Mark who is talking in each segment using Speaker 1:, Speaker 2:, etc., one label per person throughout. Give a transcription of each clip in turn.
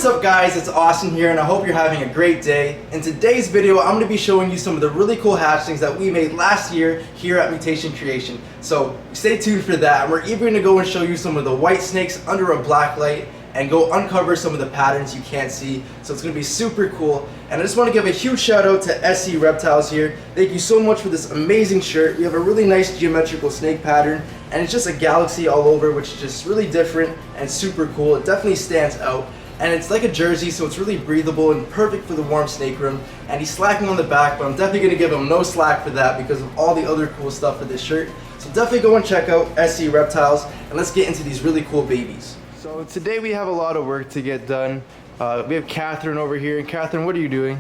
Speaker 1: up guys, it's Austin here and I hope you're having a great day. In today's video I'm going to be showing you some of the really cool hatchlings that we made last year here at Mutation Creation. So stay tuned for that, and we're even going to go and show you some of the white snakes under a black light and go uncover some of the patterns you can't see. So it's going to be super cool. And I just want to give a huge shout out to SC Reptiles here. Thank you so much for this amazing shirt. We have a really nice geometrical snake pattern and it's just a galaxy all over, which is just really different and super cool. It definitely stands out. And it's like a jersey, so it's really breathable and perfect for the warm snake room. And he's slacking on the back, but I'm definitely going to give him no slack for that because of all the other cool stuff for this shirt. So definitely go and check out SC Reptiles, and let's get into these really cool babies. So today we have a lot of work to get done. We have Catherine over here. And Catherine, what are you doing?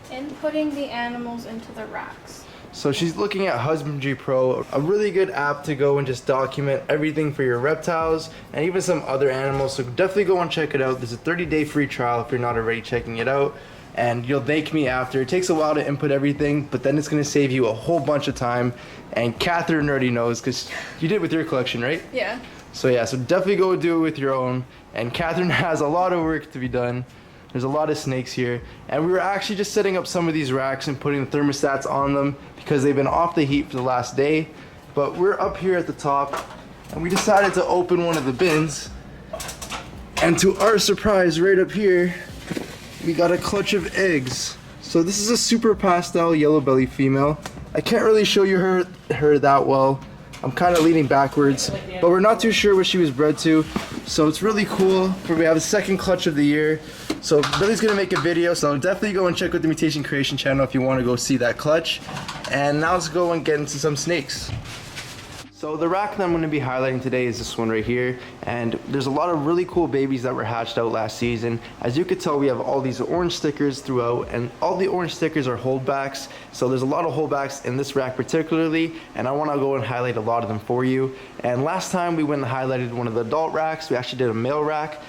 Speaker 2: Inputting the animals into the racks.
Speaker 1: So she's looking at Husbandry Pro, a really good app to go and just document everything for your reptiles and even some other animals. So definitely go and check it out. There's a 30-day free trial if you're not already checking it out. And you'll thank me after. It takes a while to input everything, but then it's going to save you a whole bunch of time. And Catherine already knows because you did it with your collection, right?
Speaker 2: Yeah.
Speaker 1: So yeah, so definitely go do it with your own. And Catherine has a lot of work to be done. There's a lot of snakes here. And we were actually just setting up some of these racks and putting the thermostats on them because they've been off the heat for the last day. But we're up here at the top and we decided to open one of the bins. And to our surprise, right up here, we got a clutch of eggs. So this is a super pastel yellow belly female. I can't really show you her that well. I'm kind of leaning backwards, but we're not too sure what she was bred to. So it's really cool. We have a second clutch of the year. So Billy's gonna make a video, so definitely go and check out the Mutation Creation channel if you want to go see that clutch. And now let's go and get into some snakes. So the rack that I'm going to be highlighting today is this one right here, and there's a lot of really cool babies that were hatched out last season. As you could tell, we have all these orange stickers throughout, and all the orange stickers are holdbacks. So there's a lot of holdbacks in this rack particularly, and I want to go and highlight a lot of them for you. And last time we went and highlighted one of the adult racks. We actually did a male rack.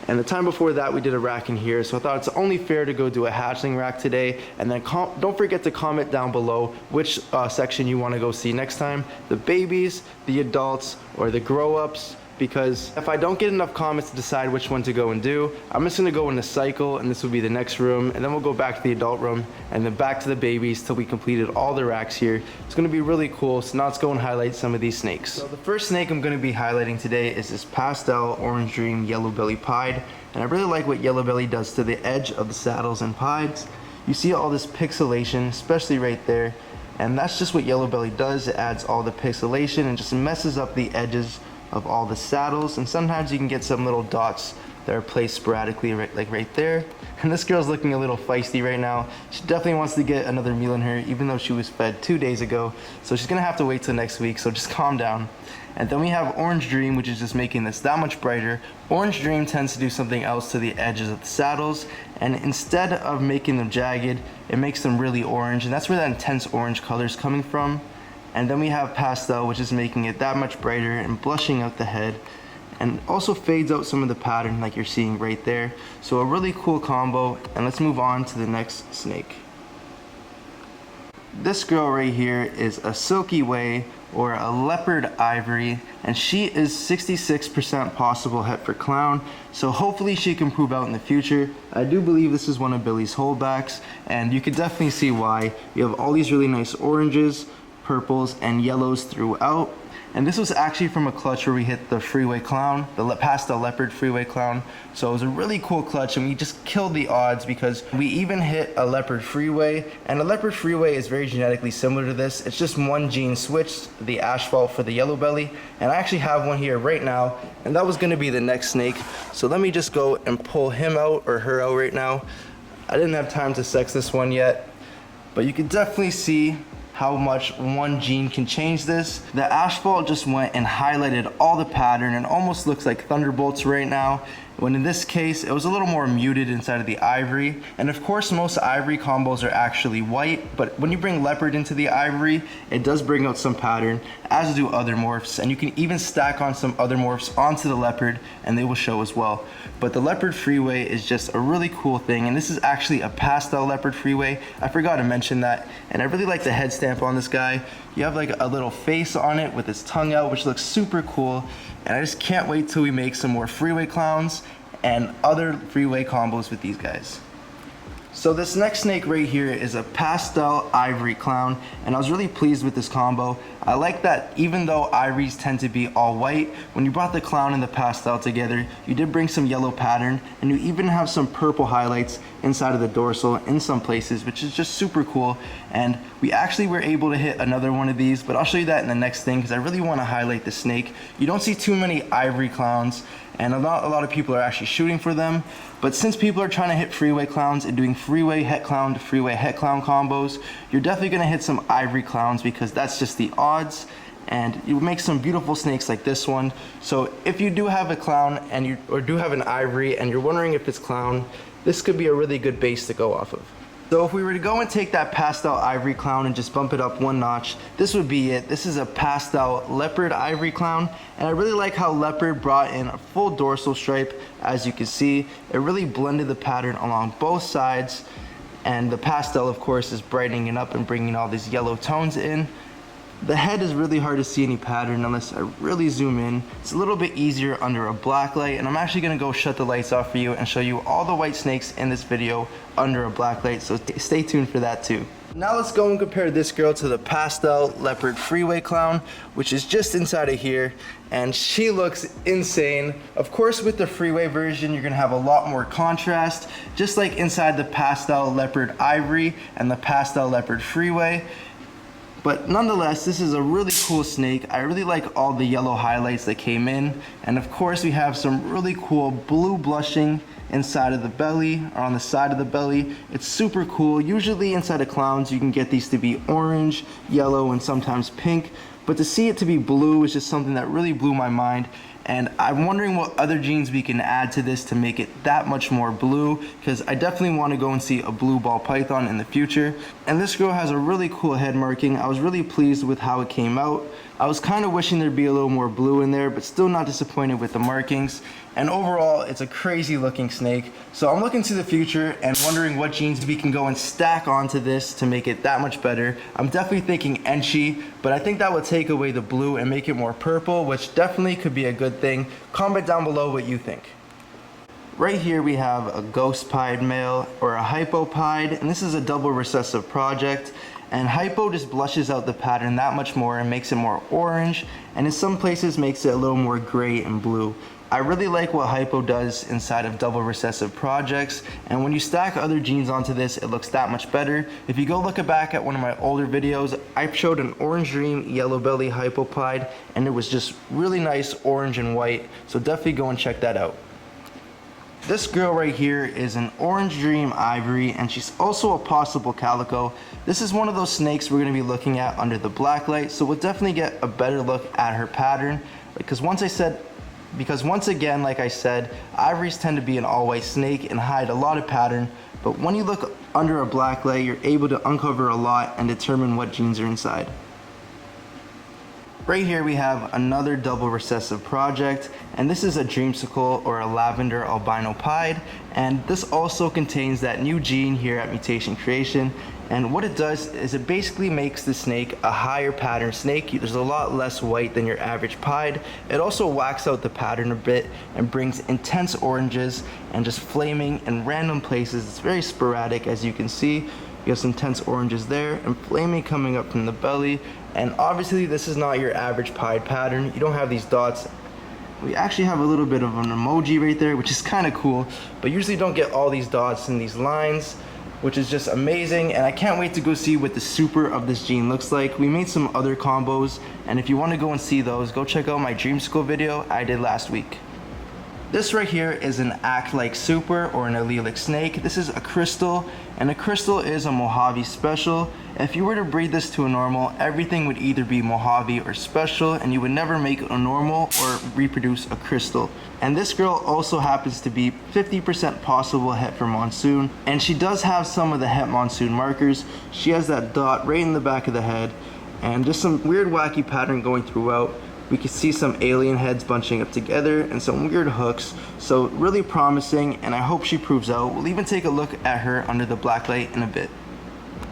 Speaker 1: And the time before that, we did a rack in here. So I thought it's only fair to go do a hatchling rack today. And then don't forget to comment down below which section you want to go see next time. The babies, the adults, or the grow-ups. Because if I don't get enough comments to decide which one to go and do, I'm just gonna go in a cycle, and this will be the next room, and then we'll go back to the adult room, and then back to the babies till we completed all the racks here. It's gonna be really cool, so now let's go and highlight some of these snakes. So the first snake I'm gonna be highlighting today is this Pastel Orange Dream Yellow Belly Pied, and I really like what Yellow Belly does to the edge of the saddles and pieds. You see all this pixelation, especially right there, and that's just what Yellow Belly does. It adds all the pixelation and just messes up the edges of all the saddles, and sometimes you can get some little dots that are placed sporadically like right there. And this girl's looking a little feisty right now. She definitely wants to get another meal in her, even though she was fed 2 days ago, so she's gonna have to wait till next week, so just calm down. And then we have Orange Dream, which is just making this that much brighter. Orange Dream tends to do something else to the edges of the saddles, and instead of making them jagged, it makes them really orange, and that's where that intense orange color is coming from. And then we have Pastel, which is making it that much brighter and blushing out the head, and also fades out some of the pattern like you're seeing right there. So a really cool combo. And let's move on to the next snake. This girl right here is a Silky Way, or a Leopard Ivory, and she is 66% possible het for clown, so hopefully she can prove out in the future. I do believe this is one of Billy's holdbacks, and you can definitely see why. You have all these really nice oranges, purples, and yellows throughout. And this was actually from a clutch where we hit the Freeway Clown, the Pastel Leopard Freeway Clown. So it was a really cool clutch, and we just killed the odds because we even hit a Leopard Freeway. And a Leopard Freeway is very genetically similar to this. It's just one gene switched, the asphalt for the yellow belly. And I actually have one here right now, and that was gonna be the next snake. So let me just go and pull him out or her out right now. I didn't have time to sex this one yet, but you can definitely see how much one gene can change this. The asphalt just went and highlighted all the pattern and almost looks like thunderbolts right now, when in this case it was a little more muted inside of the Ivory. And of course most Ivory combos are actually white, but when you bring Leopard into the Ivory, it does bring out some pattern, as do other morphs, and you can even stack on some other morphs onto the Leopard and they will show as well. But the Leopard Freeway is just a really cool thing, and this is actually a Pastel Leopard Freeway. I forgot to mention that, and I really like the head stamp on this guy. You have like a little face on it with his tongue out, which looks super cool, and I just can't wait till we make some more Freeway Clowns. and other freeway combos with these guys. So this next snake right here is a Pastel Ivory Clown, and I was really pleased with this combo. I like that even though Ivories tend to be all white, when you brought the clown and the pastel together, you did bring some yellow pattern, and you even have some purple highlights inside of the dorsal in some places, which is just super cool. And we actually were able to hit another one of these, but I'll show you that in the next thing because I really want to highlight the snake. You don't see too many Ivory clowns, and a lot of people are actually shooting for them. But since people are trying to hit freeway clowns and doing freeway het clown to freeway het clown combos, you're definitely gonna hit some Ivory clowns because that's just the odds. And you make some beautiful snakes like this one. So if you do have a clown and or do have an Ivory and you're wondering if it's clown, this could be a really good base to go off of. So if we were to go and take that Pastel Ivory Clown and just bump it up one notch, this would be it. This is a Pastel Leopard Ivory Clown, and I really like how Leopard brought in a full dorsal stripe. As you can see, it really blended the pattern along both sides, and the pastel, of course, is brightening it up and bringing all these yellow tones in. The head is really hard to see any pattern unless I really zoom in. It's a little bit easier under a black light, and I'm actually gonna go shut the lights off for you and show you all the white snakes in this video under a black light, so stay tuned for that too. Now let's go and compare this girl to the Pastel Leopard Freeway Clown, which is just inside of here, and she looks insane. Of course, with the freeway version, you're gonna have a lot more contrast, just like inside the Pastel Leopard Ivory and the Pastel Leopard Freeway. But nonetheless, this is a really cool snake. I really like all the yellow highlights that came in. And of course, we have some really cool blue blushing inside of the belly, or on the side of the belly. It's super cool. Usually inside of clowns, you can get these to be orange, yellow, and sometimes pink. But to see it to be blue is just something that really blew my mind. And I'm wondering what other genes we can add to this to make it that much more blue, because I definitely want to go and see a blue ball python in the future. And this girl has a really cool head marking. I was really pleased with how it came out. I was kind of wishing there'd be a little more blue in there, but still not disappointed with the markings. And overall, it's a crazy looking snake. So I'm looking to the future and wondering what genes we can go and stack onto this to make it that much better. I'm definitely thinking Enchi, but I think that would take away the blue and make it more purple, which definitely could be a good thing. Comment down below what you think. Right here we have a ghost pied male, or a hypopied, and this is a double recessive project. And hypo just blushes out the pattern that much more and makes it more orange, and in some places makes it a little more gray and blue. I really like what hypo does inside of double recessive projects, and when you stack other genes onto this, it looks that much better. If you go look back at one of my older videos, I showed an orange dream yellow belly hypopied, and it was just really nice orange and white, so definitely go and check that out. This girl right here is an Orange Dream Ivory, and she's also a possible calico. This is one of those snakes we're going to be looking at under the black light, so we'll definitely get a better look at her pattern. Because once again, like I said, ivories tend to be an all-white snake and hide a lot of pattern, but when you look under a black light, you're able to uncover a lot and determine what genes are inside. Right here we have another double recessive project, and this is a dreamsicle, or a Lavender albino pied, and this also contains that new gene here at Mutation Creation. And what it does is it basically makes the snake a higher pattern snake. There's a lot less white than your average pied. It also whacks out the pattern a bit and brings intense oranges and just flaming in random places. It's very sporadic, as you can see. You have some intense oranges there and flaming coming up from the belly. And obviously this is not your average pied pattern. You don't have these dots. We actually have a little bit of an emoji right there, which is kind of cool, but usually don't get all these dots and these lines, which is just amazing. And I can't wait to go see what the super of this gene looks like. We made some other combos, and if you want to go and see those, go check out my dreamsicle video I did last week. This right here is an act-like super, or an allelic snake. This is a crystal, and a crystal is a Mojave special. If you were to breed this to a normal, everything would either be Mojave or special, and you would never make a normal or reproduce a crystal. And this girl also happens to be 50% possible het for monsoon, and she does have some of the het monsoon markers. She has that dot right in the back of the head, and just some weird wacky pattern going throughout. We can see some alien heads bunching up together and some weird hooks, so really promising, and I hope she proves out. We'll even take a look at her under the black light in a bit.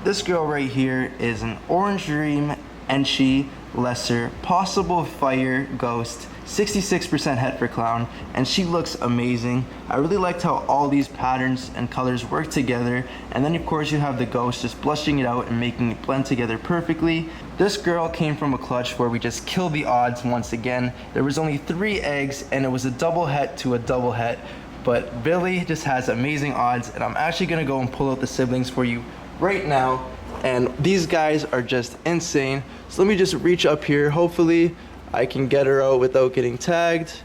Speaker 1: This girl right here is an Orange Dream Enchi Lesser Possible Fire Ghost 66% het for clown, and she looks amazing. I really liked how all these patterns and colors work together, and then of course you have the ghost just blushing it out and making it blend together perfectly. This girl came from a clutch where we just killed the odds once again. There was only 3 eggs and it was a double het to a double het, but Billy just has amazing odds, and I'm actually gonna go and pull out the siblings for you right now, and these guys are just insane. So let me just reach up here. Hopefully I can get her out without getting tagged.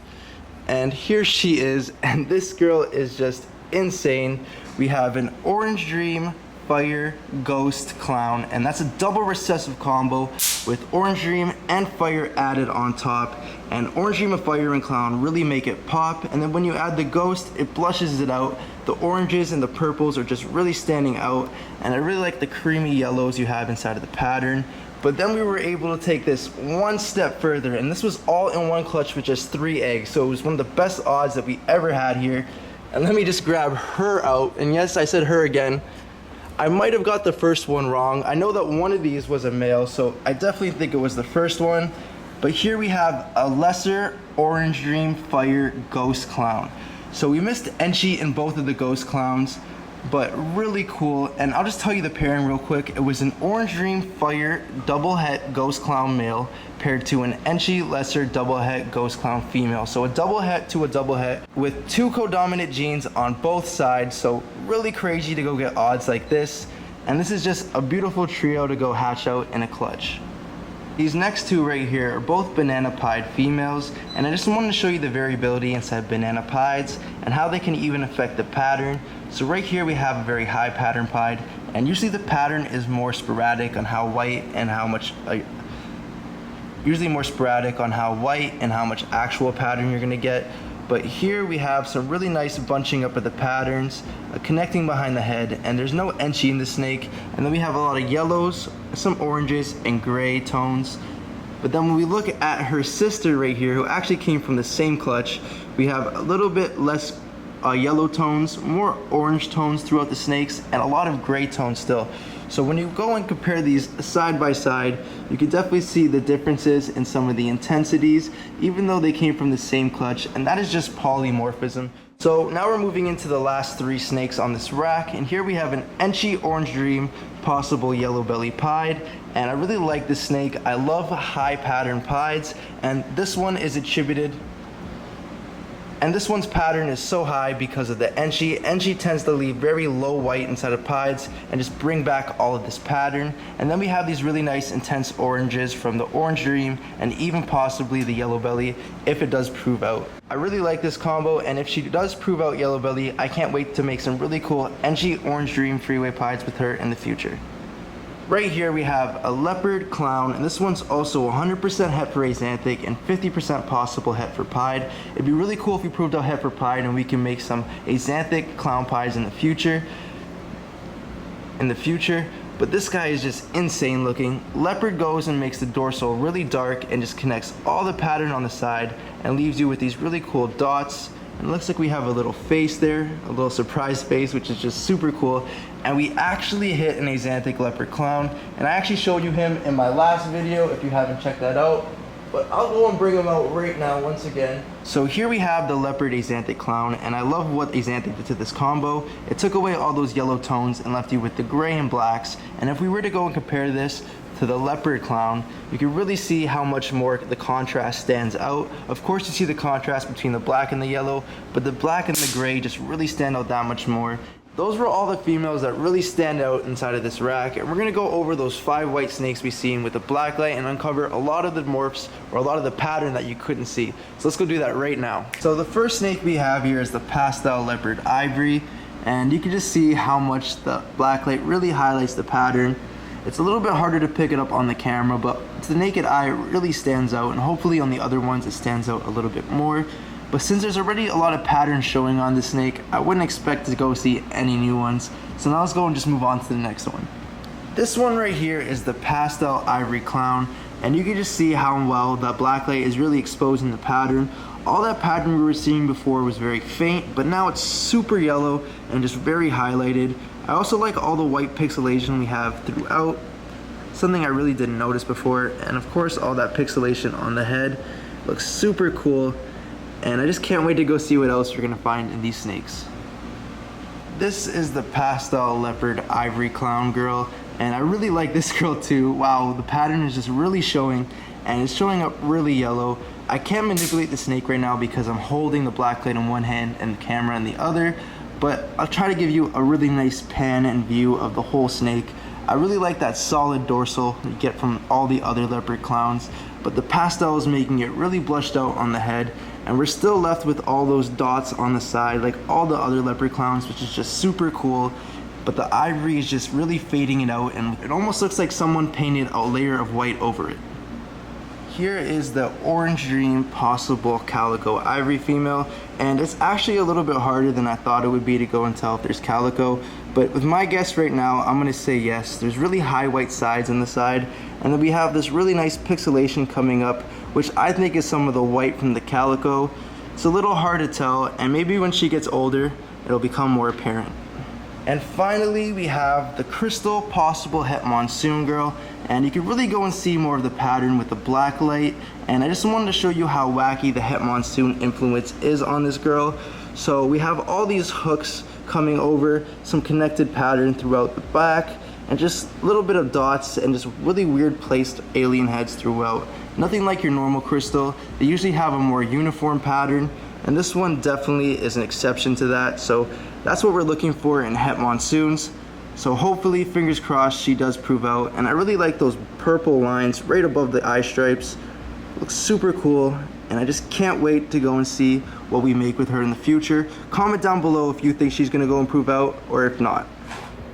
Speaker 1: And here she is, and this girl is just insane. We have an Orange Dream Fire Ghost Clown, and that's a double recessive combo with Orange Dream and Fire added on top. And Orange Dream of Fire and Clown really make it pop, and then when you add the Ghost, it blushes it out. The oranges and the purples are just really standing out, and I really like the creamy yellows you have inside of the pattern. But then we were able to take this one step further, and this was all in one clutch with just 3 eggs. So it was one of the best odds that we ever had here. And let me just grab her out. And yes, I said her again. I might have got the first one wrong. I know that one of these was a male, so I definitely think it was the first one. But here we have a lesser Orange Dream Fire Ghost Clown. So we missed Enchi in both of the Ghost Clowns, but really cool. And I'll just tell you the pairing real quick. It was an Orange Dream Fire double het Ghost Clown male paired to an Enchi lesser double het Ghost Clown female. So a double het to a double het with 2 codominant genes on both sides. So really crazy to go get odds like this. And this is just a beautiful trio to go hatch out in a clutch. These next 2 right here are both banana pied females, and I just wanted to show you the variability inside banana pieds and how they can even affect the pattern. So right here we have a very high pattern pied, and usually the pattern is more sporadic on how white and how much actual pattern you're gonna get. But here we have some really nice bunching up of the patterns, connecting behind the head, and there's no Enchi in the snake. And then we have a lot of yellows, some oranges, and gray tones. But then when we look at her sister right here, who actually came from the same clutch, we have a little bit less yellow tones, more orange tones throughout the snakes, and a lot of gray tones still. So when you go and compare these side by side, you can definitely see the differences in some of the intensities, even though they came from the same clutch, and that is just polymorphism. So now we're moving into the last 3 snakes on this rack, and here we have an Enchi Orange Dream Possible Yellow Belly Pied, and I really like this snake. I love high pattern pieds, and this one is attributed. And this one's pattern is so high because of the Enchi. Enchi tends to leave very low white inside of pieds and just bring back all of this pattern. And then we have these really nice intense oranges from the Orange Dream and even possibly the Yellow Belly if it does prove out. I really like this combo, and if she does prove out Yellow Belly, I can't wait to make some really cool Enchi Orange Dream freeway pieds with her in the future. Right here we have a Leopard Clown, and this one's also 100% het for axanthic and 50% possible het for pied. It'd be really cool if we proved out het for pied and we can make some axanthic clown pies in the future. But this guy is just insane looking. Leopard goes and makes the dorsal really dark and just connects all the pattern on the side and leaves you with these really cool dots. And it looks like we have a little face there, a little surprise face, which is just super cool. And we actually hit an axanthic leopard clown, and I actually showed you him in my last video if you haven't checked that out. But I'll go and bring him out right now once again. So here we have the leopard axanthic clown, and I love what axanthic did to this combo. It took away all those yellow tones and left you with the gray and blacks. And if we were to go and compare this to the leopard clown, you can really see how much more the contrast stands out. Of course you see the contrast between the black and the yellow, but the black and the gray just really stand out that much more. Those were all the females that really stand out inside of this rack, and we're going to go over those 5 white snakes we've seen with the black light and uncover a lot of the morphs or a lot of the pattern that you couldn't see. So let's go do that right now. So the first snake we have here is the Pastel Leopard Ivory, and you can just see how much the black light really highlights the pattern. It's a little bit harder to pick it up on the camera, but to the naked eye it really stands out, and hopefully on the other ones it stands out a little bit more. But since there's already a lot of patterns showing on this snake, I wouldn't expect to go see any new ones. So now let's go and just move on to the next one. This one right here is the Pastel Ivory Clown, and you can just see how well that black light is really exposing the pattern. All that pattern we were seeing before was very faint, but now it's super yellow and just very highlighted. I also like all the white pixelation we have throughout, something I really didn't notice before, and of course all that pixelation on the head. Looks super cool, and I just can't wait to go see what else we're gonna find in these snakes. This is the Pastel Leopard Ivory Clown girl, and I really like this girl too. Wow, the pattern is just really showing, and it's showing up really yellow. I can't manipulate the snake right now because I'm holding the black light in one hand and the camera in the other, but I'll try to give you a really nice pan and view of the whole snake. I really like that solid dorsal you get from all the other leopard clowns, but the pastel is making it really blushed out on the head, and we're still left with all those dots on the side like all the other leopard clowns, which is just super cool. But the ivory is just really fading it out, and it almost looks like someone painted a layer of white over it. Here is the Orange Dream Possible Calico Ivory female, and it's actually a little bit harder than I thought it would be to go and tell if there's calico, but with my guess right now, I'm gonna say yes. There's really high white sides on the side, and then we have this really nice pixelation coming up, which I think is some of the white from the calico. It's a little hard to tell, and maybe when she gets older, it'll become more apparent. And finally, we have the Crystal Possible Het Monsoon girl, and you can really go and see more of the pattern with the black light. And I just wanted to show you how wacky the Het Monsoon influence is on this girl. So we have all these hooks coming over, some connected pattern throughout the back, and just a little bit of dots and just really weird placed alien heads throughout. Nothing like your normal crystal. They usually have a more uniform pattern, and this one definitely is an exception to that. So that's what we're looking for in Het Monsoons. So hopefully, fingers crossed, she does prove out. And I really like those purple lines right above the eye stripes. Looks super cool, and I just can't wait to go and see what we make with her in the future. Comment down below if you think she's gonna go and prove out, or if not.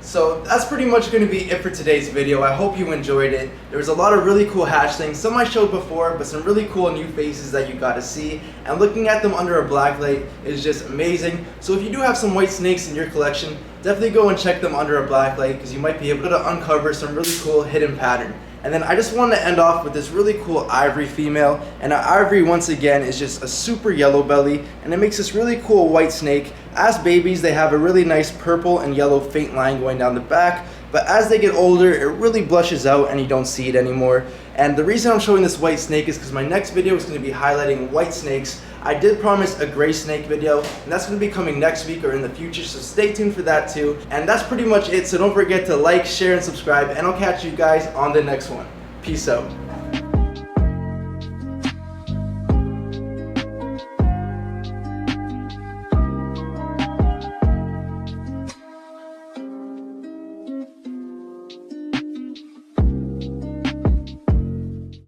Speaker 1: So that's pretty much going to be it for today's video. I hope you enjoyed it. There was a lot of really cool hatchlings, some I showed before, but some really cool new faces that you got to see. And looking at them under a black light is just amazing. So if you do have some white snakes in your collection, definitely go and check them under a black light, because you might be able to uncover some really cool hidden pattern. And then I just wanted to end off with this really cool ivory female. And our ivory, once again, is just a super yellow belly, and it makes this really cool white snake. As babies, they have a really nice purple and yellow faint line going down the back, but as they get older, it really blushes out and you don't see it anymore. And the reason I'm showing this white snake is because my next video is going to be highlighting white snakes. I did promise a gray snake video, and that's going to be coming next week or in the future, so stay tuned for that too. And that's pretty much it, so don't forget to like, share, and subscribe, and I'll catch you guys on the next one. Peace out.